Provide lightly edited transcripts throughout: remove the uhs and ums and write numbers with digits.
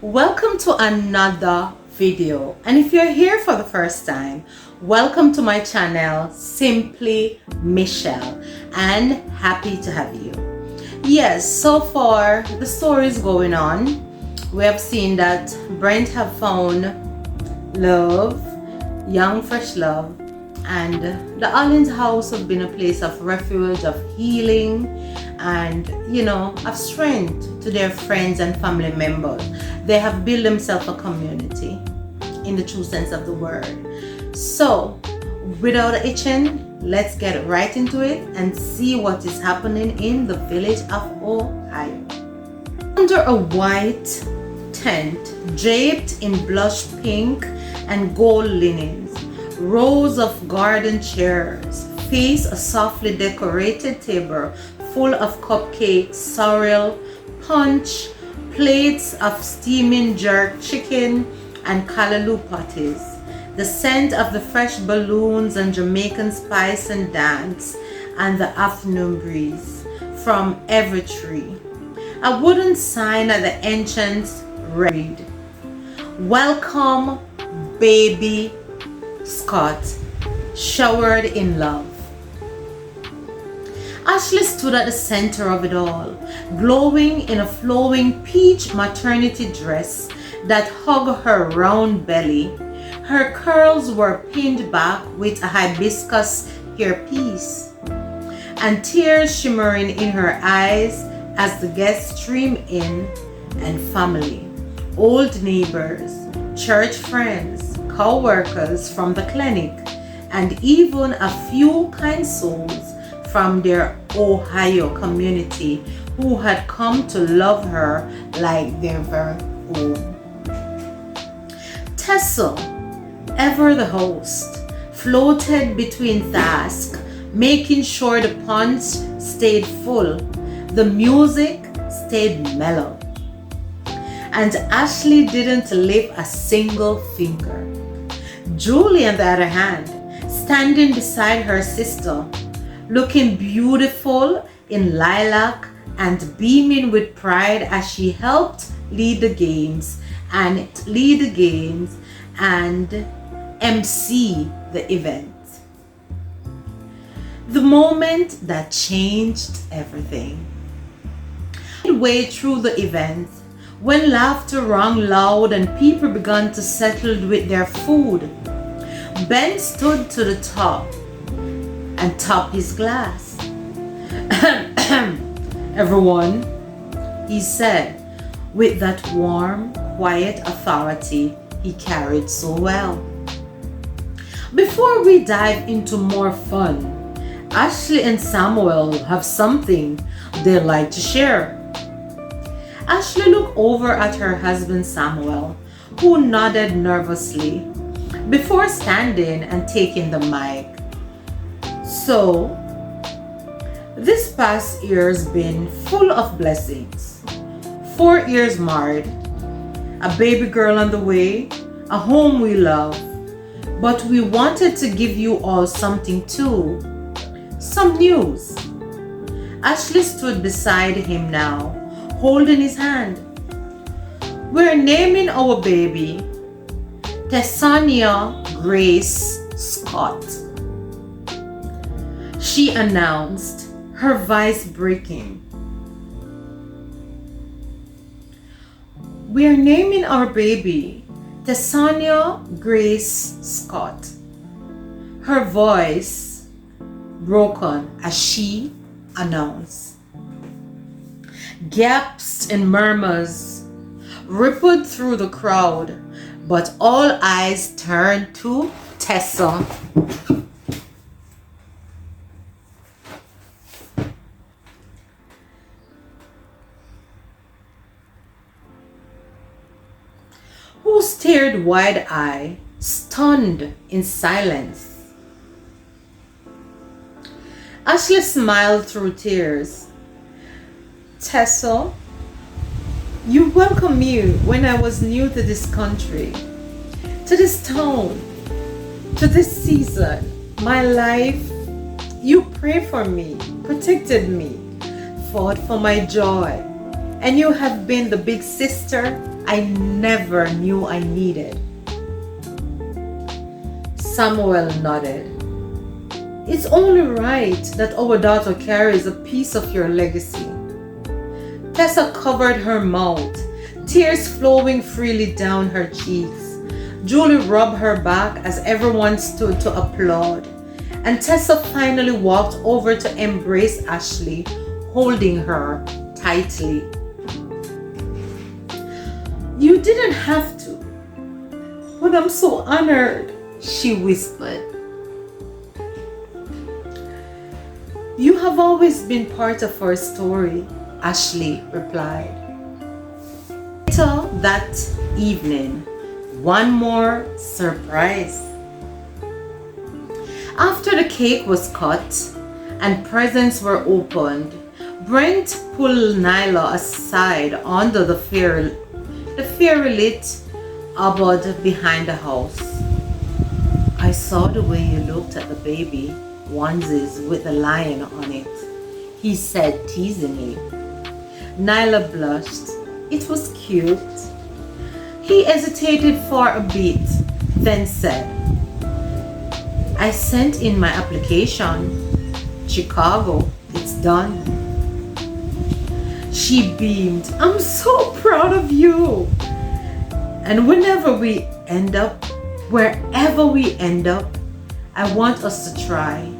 Welcome to another video, and if you're here for the first time, welcome to my channel Simply Michelle, and happy to have you. Yes, so far the story is going on. We have seen that Brent have found love, young fresh love, and the Allen's house have been a place of refuge, of healing, and of strength to their friends and family members. They have built themselves a community in the true sense of the word. So without itching, let's get right into it and see what is happening in the village of Ohio. Under a white tent draped in blush pink and gold linens, rows of garden chairs face a softly decorated table full of cupcakes, sorrel, punch, plates of steaming jerk chicken, and callaloo patties. The scent of the fresh balloons and Jamaican spice and dance, and the afternoon breeze from every tree. A wooden sign at the entrance read, "Welcome, baby Scott, showered in love." Ashley stood at the center of it all, glowing in a flowing peach maternity dress that hugged her round belly. Her curls were pinned back with a hibiscus hairpiece, and tears shimmering in her eyes as the guests streamed in, and family, old neighbors, church friends, co-workers from the clinic, and even a few kind souls from their Ohio community who had come to love her like their very own. Tessa, ever the host, floated between tasks, making sure the punch stayed full, the music stayed mellow, and Ashley didn't lift a single finger. Julie, on the other hand, standing beside her sister, looking beautiful in lilac and beaming with pride as she helped lead the games and MC the event. The moment that changed everything. Midway through the event, when laughter rang loud and people began to settle with their food, Ben stood to the top and topped his glass. "Everyone," he said, with that warm, quiet authority he carried so well. Before we dive into more fun, Ashley and Samuel have something they'd like to share. Ashley looked over at her husband Samuel, who nodded nervously before standing and taking the mic. "So, this past year's been full of blessings. 4 years married, a baby girl on the way, a home we love. But we wanted to give you all something too. Some news." Ashley stood beside him now, holding his hand. "We're naming our baby Tessania Grace Scott," she announced, her voice breaking. "We're naming our baby Tessania Grace Scott," her voice broken as she announced. Gasps and murmurs rippled through the crowd, but all eyes turned to Tessa. Who stared wide-eyed, stunned in silence. Ashley smiled through tears. "Tessa, you welcomed me when I was new to this country, to this town, to this season, my life. You prayed for me, protected me, fought for my joy. And you have been the big sister I never knew I needed. Samuel nodded. It's only right that our daughter carries a piece of your legacy. Tessa covered her mouth, tears flowing freely down her cheeks. Julie rubbed her back as everyone stood to applaud, and Tessa finally walked over to embrace Ashley, holding her tightly. You didn't have to, but I'm so honored, she whispered. You have always been part of our story, Ashley replied. Later that evening, one more surprise. After the cake was cut and presents were opened, Brent pulled Nyla aside under the fairy lit abode behind the house. I saw the way you looked at the baby onesies with the lion on it, he said teasingly. Nyla blushed. It was cute. He hesitated for a bit, then said, I sent in my application. Chicago, it's done. She beamed. I'm so proud of you. And wherever we end up, I want us to try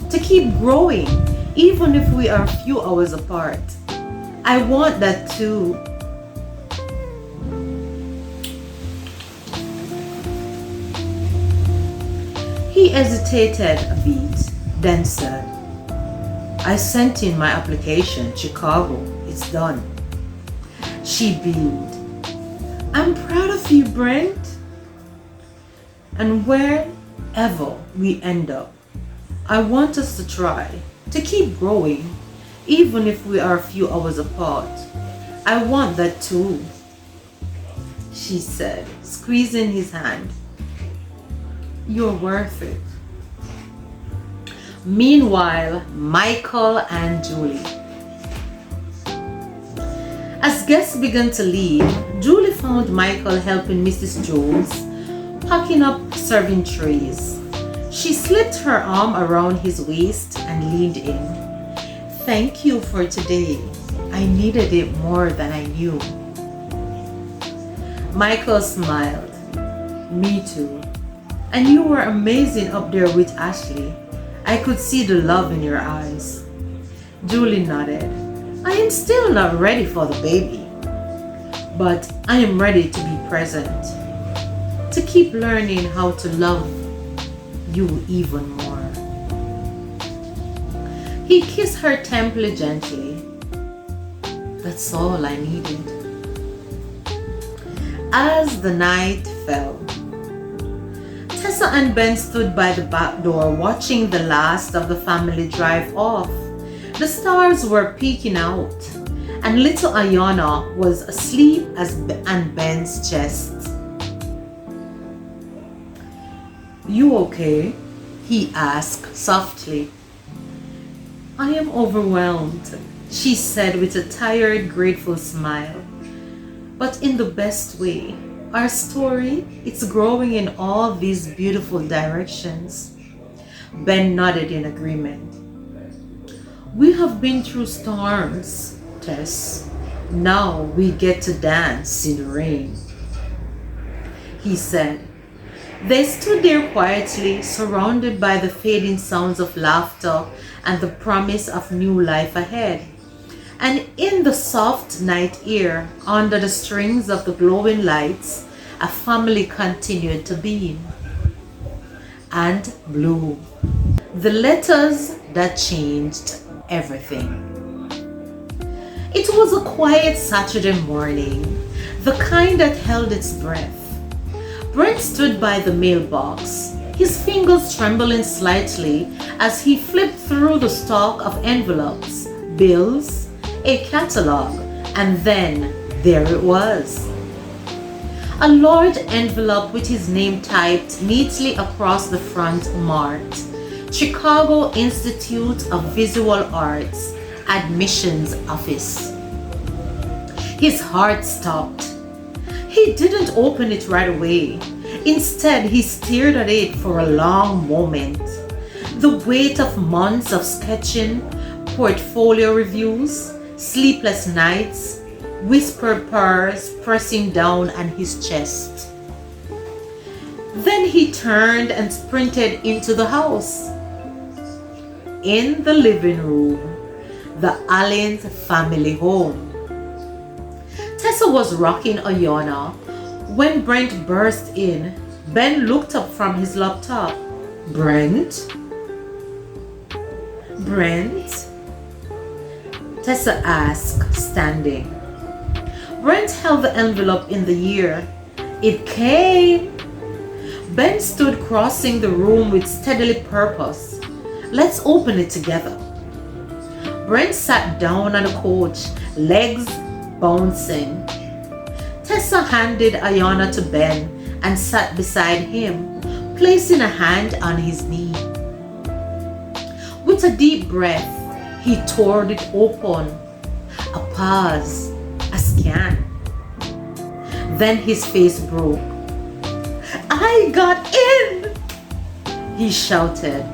to keep growing, even if we are a few hours apart. I want that too. He hesitated a bit, then said, I sent in my application, Chicago, it's done. She beamed. I'm proud of you, Brent. And wherever we end up, I want us to try to keep growing, even if we are a few hours apart. I want that too, she said, squeezing his hand. You're worth it. Meanwhile, Michael and Julie. As guests began to leave, Julie found Michael helping Mrs. Jones packing up serving trays. She slipped her arm around his waist and leaned in. Thank you for today. I needed it more than I knew. Michael smiled. Me too. And you were amazing up there with Ashley. I could see the love in your eyes. Julie nodded. I am still not ready for the baby, but I am ready to be present, to keep learning how to love you even more. He kissed her temple gently. That's all I needed. As the night fell, Tessa and Ben stood by the back door watching the last of the family drive off. The stars were peeking out, and little Ayana was asleep on Ben's chest. You okay? He asked softly. I am overwhelmed, she said with a tired, grateful smile. But in the best way. Our story, it's growing in all these beautiful directions. Ben nodded in agreement. We have been through storms, Tess. Now we get to dance in the rain, he said. They stood there quietly, surrounded by the fading sounds of laughter and the promise of new life ahead. And in the soft night air, under the strings of the glowing lights, a family continued to beam and bloom. The letters that changed everything. It was a quiet Saturday morning, the kind that held its breath. Brent stood by the mailbox, his fingers trembling slightly as he flipped through the stock of envelopes, bills, a catalog, and then there it was. A large envelope with his name typed neatly across the front marked Chicago Institute of Visual Arts Admissions Office. His heart stopped. He didn't open it right away. Instead, he stared at it for a long moment. The weight of months of sketching, portfolio reviews, sleepless nights, whispered prayers pressing down on his chest. Then he turned and sprinted into the house. In the living room, the Allens family home. Tessa was rocking Ayana when Brent burst in. Ben looked up from his laptop. Brent? Brent? Tessa asked, standing. Brent held the envelope in the air. It came. Ben stood crossing the room with steadily purpose. Let's open it together. Brent sat down on the couch, legs bouncing. Tessa handed Ayana to Ben and sat beside him, placing a hand on his knee. With a deep breath, he tore it open. A pause, a scan. Then his face broke. I got in! He shouted.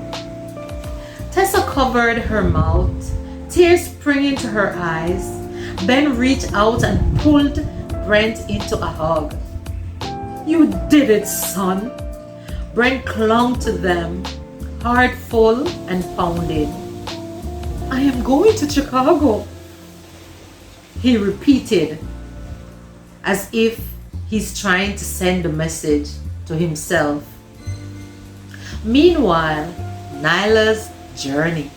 Tessa covered her mouth, tears springing to her eyes. Ben reached out and pulled Brent into a hug. You did it, son. Brent clung to them, heart full and pounding. I am going to Chicago, he repeated, as if he's trying to send a message to himself. Meanwhile, Nyla's journey.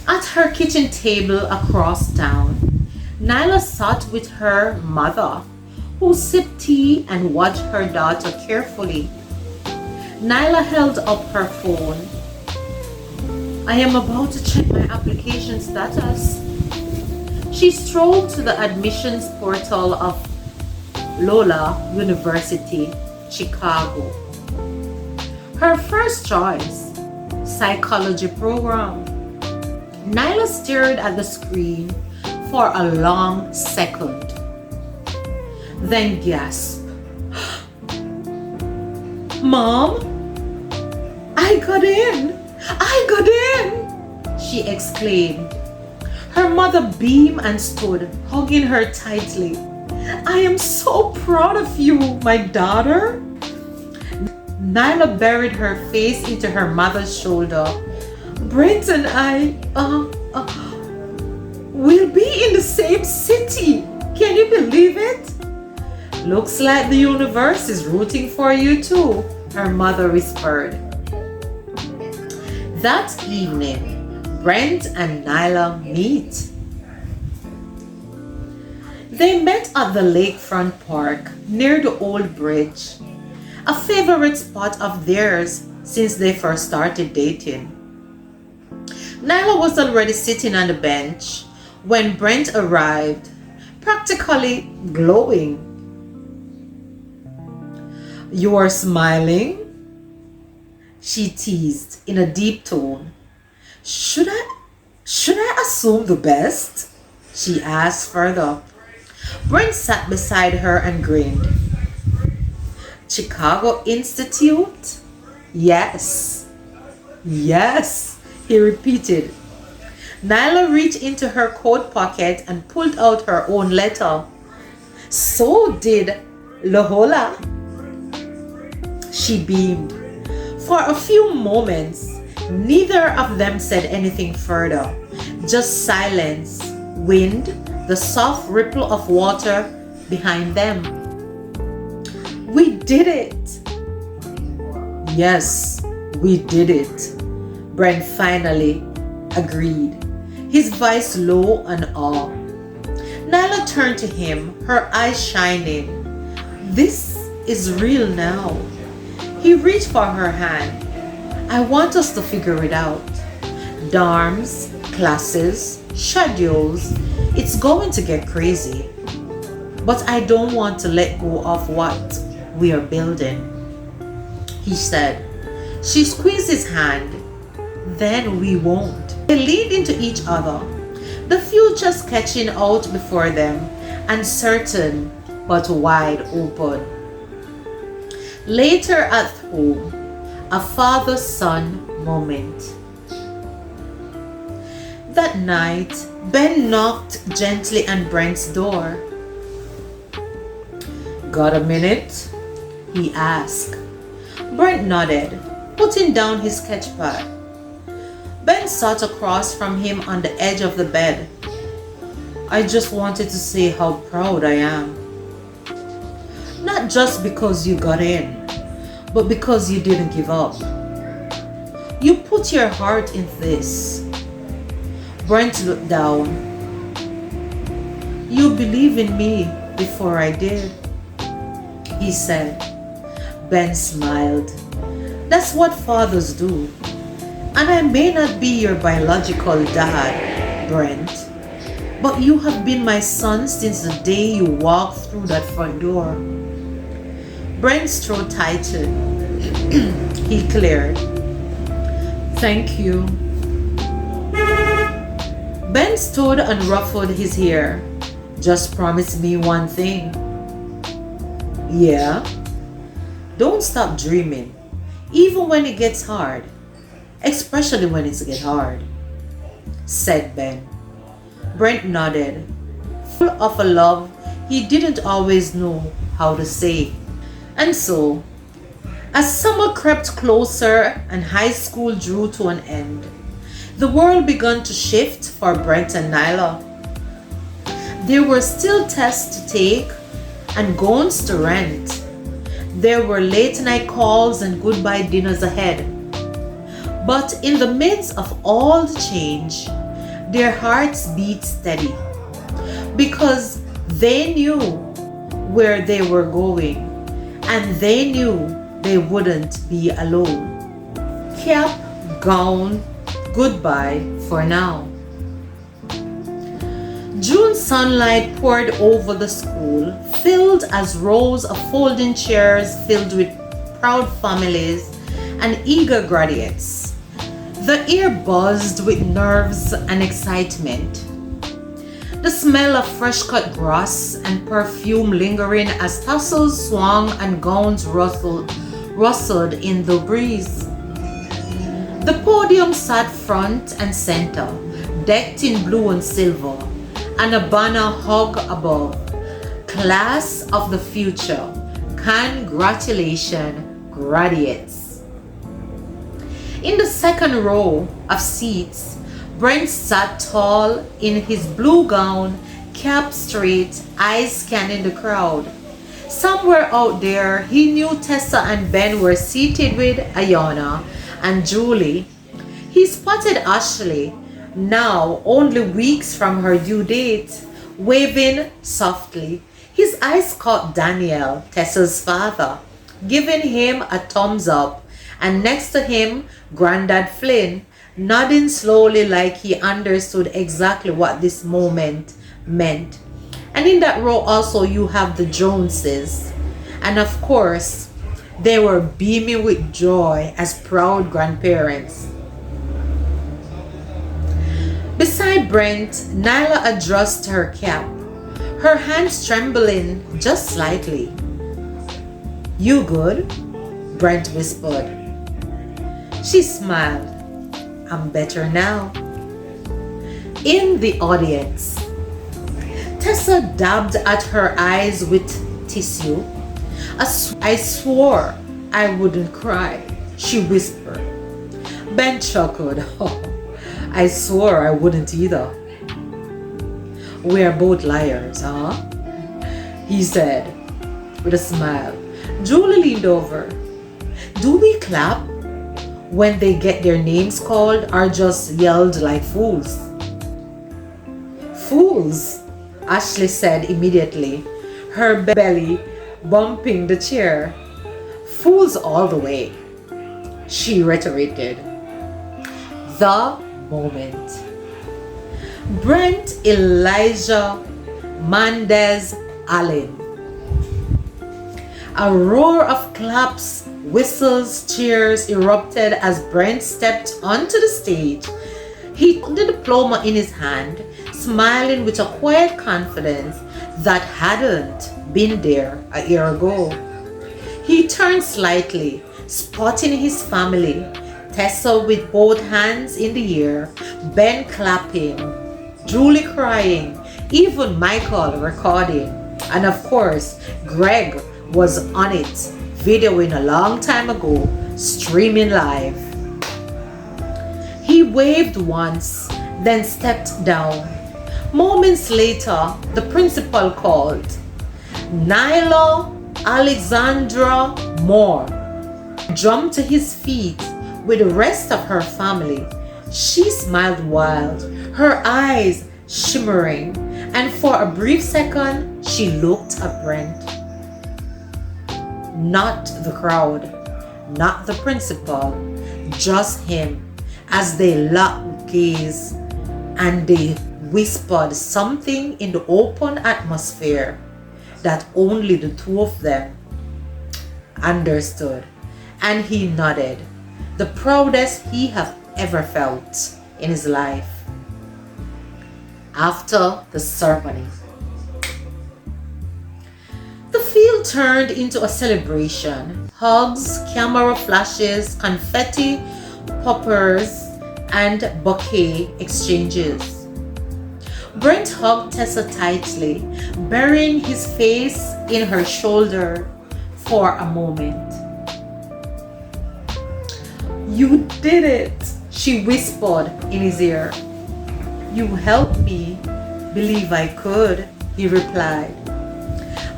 At her kitchen table across town, Nyla sat with her mother, who sipped tea and watched her daughter carefully. Nyla held up her phone. I am about to check my application status. She strolled to the admissions portal of Loyola University, Chicago. Her first choice, psychology program. Nyla stared at the screen for a long second, then gasped. Mom, I got in! I got in! She exclaimed. Her mother beamed and stood, hugging her tightly. I am so proud of you, my daughter. Nyla buried her face into her mother's shoulder. Brent and I, will be in the same city. Can you believe it? Looks like the universe is rooting for you too, her mother whispered. That evening, Brent and Nyla meet. They met at the lakefront park near the old bridge, a favorite spot of theirs since they first started dating. Nyla was already sitting on the bench when Brent arrived, practically glowing. You are smiling? She teased in a deep tone. Should I assume the best? She asked further. Brent sat beside her and grinned. Chicago Institute? Yes. Yes, he repeated. Nyla reached into her coat pocket and pulled out her own letter. So did Loyola. She beamed. For a few moments, neither of them said anything further. Just silence, wind, the soft ripple of water behind them. We did it! Yes, we did it, Brent finally agreed, his voice low and awe. Nyla turned to him, her eyes shining. This is real now. He reached for her hand. I want us to figure it out. Dorms, classes, schedules, it's going to get crazy. But I don't want to let go of what we are building, he said. She squeezed his hand. Then we won't. They leaned into each other. the future sketching out before them, uncertain but wide open. Later at home, a father-son moment. That night, Ben knocked gently on Brent's door. "Got a minute?" he asked. Brent nodded, putting down his sketchpad. Ben sat across from him on the edge of the bed. "I just wanted to say how proud I am. Not just because you got in, but because you didn't give up. You put your heart in this." Brent looked down. "You believe in me before I did," he said. Ben smiled. "That's what fathers do. And I may not be your biological dad, Brent, but you have been my son since the day you walked through that front door." Brent's throat tightened. He cleared. "Thank you." Ben stood and ruffled his hair. "Just promise me one thing." "Yeah?" "Don't stop dreaming, even when it gets hard. Especially when it gets hard," said Ben. Brent nodded, full of a love he didn't always know how to say. And so, as summer crept closer and high school drew to an end, the world began to shift for Brent and Nyla. There were still tests to take and gowns to rent. There were late night calls and goodbye dinners ahead. But in the midst of all the change, their hearts beat steady because they knew where they were going and they knew they wouldn't be alone. Cap, gown, goodbye for now. June sunlight poured over the school, filled as rows of folding chairs filled with proud families and eager graduates. The air buzzed with nerves and excitement. The smell of fresh-cut grass and perfume lingering as tassels swung and gowns rustled in the breeze. The podium sat front and center, decked in blue and silver, and a banner hung above. "Class of the future, congratulations, graduates." In the second row of seats, Brent sat tall in his blue gown, cap straight, eyes scanning the crowd. Somewhere out there, he knew Tessa and Ben were seated with Ayana and Julie. He spotted Ashley, now only weeks from her due date, waving softly. His eyes caught Daniel, Tessa's father, giving him a thumbs up, and next to him, Grandad Flynn, nodding slowly like he understood exactly what this moment meant. And in that row also you have the Joneses. And of course, they were beaming with joy as proud grandparents. Beside Brent, Nyla adjusted her cap, her hands trembling just slightly. "You good?" Brent whispered. She smiled. "I'm better now." In the audience, Tessa dabbed at her eyes with tissue. "I swore I wouldn't cry," she whispered. Ben chuckled. "Oh, I swore I wouldn't either." "We're both liars, huh?" he said with a smile. Julie leaned over. "Do we clap when they get their names called or just yelled like fools?" "Fools," Ashley said immediately, her belly bumping the chair. "Fools all the way," she reiterated. The moment. Brent Elijah Mendez Allen. A roar of claps, whistles, cheers erupted as Brent stepped onto the stage. He took the diploma in his hand, smiling with a quiet confidence that hadn't been there a year ago. He turned slightly, spotting his family, Tessa with both hands in the air, Ben clapping, Julie crying, even Michael recording, and of course, Greg was on it, videoing a long time ago, streaming live. He waved once, then stepped down. Moments later, the principal called. Nyla Alexandra Moore jumped to his feet with the rest of her family. She smiled wild, her eyes shimmering, and for a brief second, she looked at Brent. Not the crowd, not the principal, just him, as they locked gaze and they whispered something in the open atmosphere that only the two of them understood. And he nodded, the proudest he had ever felt in his life. After the ceremony, the field turned into a celebration. Hugs, camera flashes, confetti, poppers, and bouquet exchanges. Brent hugged Tessa tightly, burying his face in her shoulder for a moment. "You did it," she whispered in his ear. "You helped me believe I could," he replied.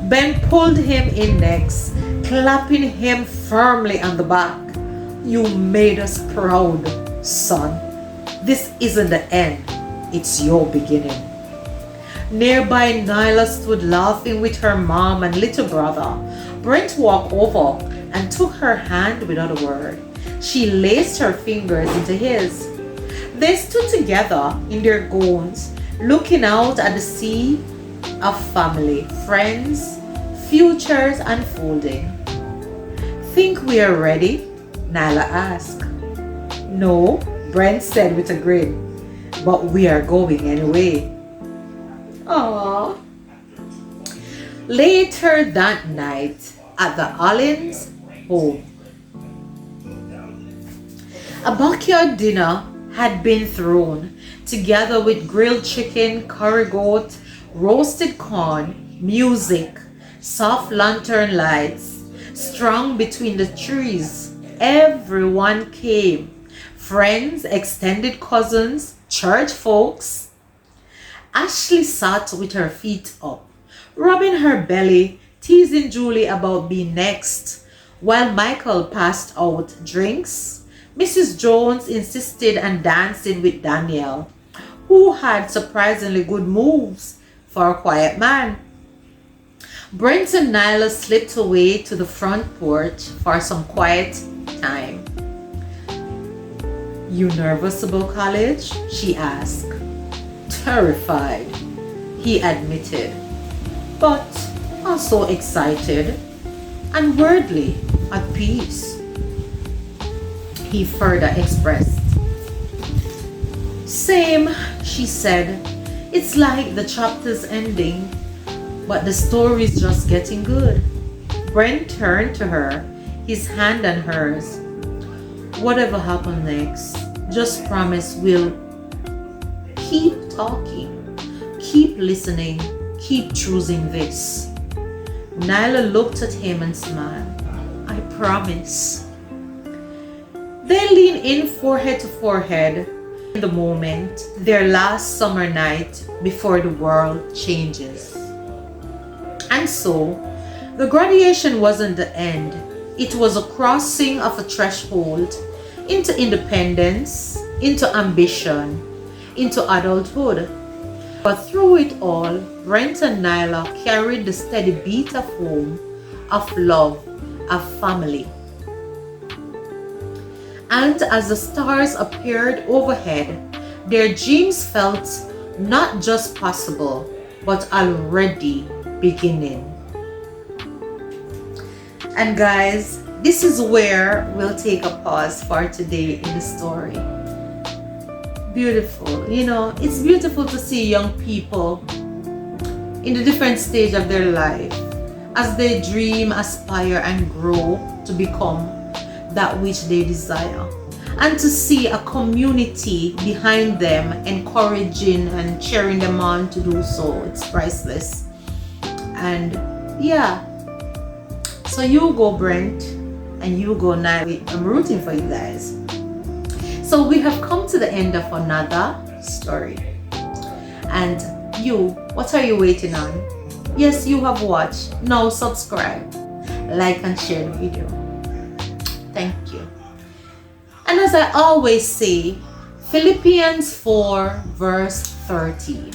Ben pulled him in next, clapping him firmly on the back. "You made us proud, son. This isn't the end, it's your beginning." Nearby, Nyla stood laughing with her mom and little brother. Brent walked over and took her hand without a word. She laced her fingers into his. They stood together in their gowns, looking out at the sea of family, friends, futures unfolding. "Think we are ready?" Nyla asked. "No," Brent said with a grin, "but we are going anyway." Aww. Later that night at the Allens' home, a backyard dinner had been thrown, together with grilled chicken, curry goat, roasted corn, music, soft lantern lights strung between the trees. Everyone came. Friends, extended cousins, church folks. Ashley sat with her feet up, rubbing her belly, teasing Julie about being next, while Michael passed out drinks. Mrs. Jones insisted on dancing with Daniel, who had surprisingly good moves for a quiet man. Brent and Nyla slipped away to the front porch for some quiet time. "You nervous about college?" she asked. "Terrified," he admitted, "but also excited and weirdly at peace," he further expressed. "Same," she said. "It's like the chapter's ending, but the story's just getting good." Brent turned to her, his hand on hers. "Whatever happens next, just promise we'll keep talking, keep listening, keep choosing this." Nyla looked at him and smiled. "I promise." They leaned in forehead to forehead in the moment, their last summer night before the world changes. And so, the graduation wasn't the end. It was a crossing of a threshold into independence, into ambition, into adulthood. But through it all, Brent and Nyla carried the steady beat of home, of love, of family. And as the stars appeared overhead, their dreams felt not just possible, but already beginning. And guys, this is where we'll take a pause for today in the story. beautiful. You know, it's beautiful to see young people in the different stage of their life as they dream, aspire, and grow to become that which they desire. And to see a community behind them encouraging and cheering them on to do so, it's priceless. And yeah, so you go, Brent, and you go, Natalie. I'm rooting for you guys. So we have come to the end of another story. And you, what are you waiting on? Yes, you have watched. Now subscribe, like, and share the video. Thank you. And as I always say, Philippians 4 verse 13.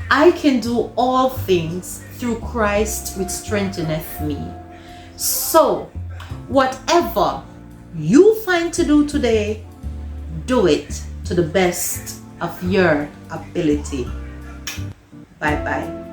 I can do all things through Christ which strengtheneth me. So, whatever you find to do today, do it to the best of your ability. Bye bye.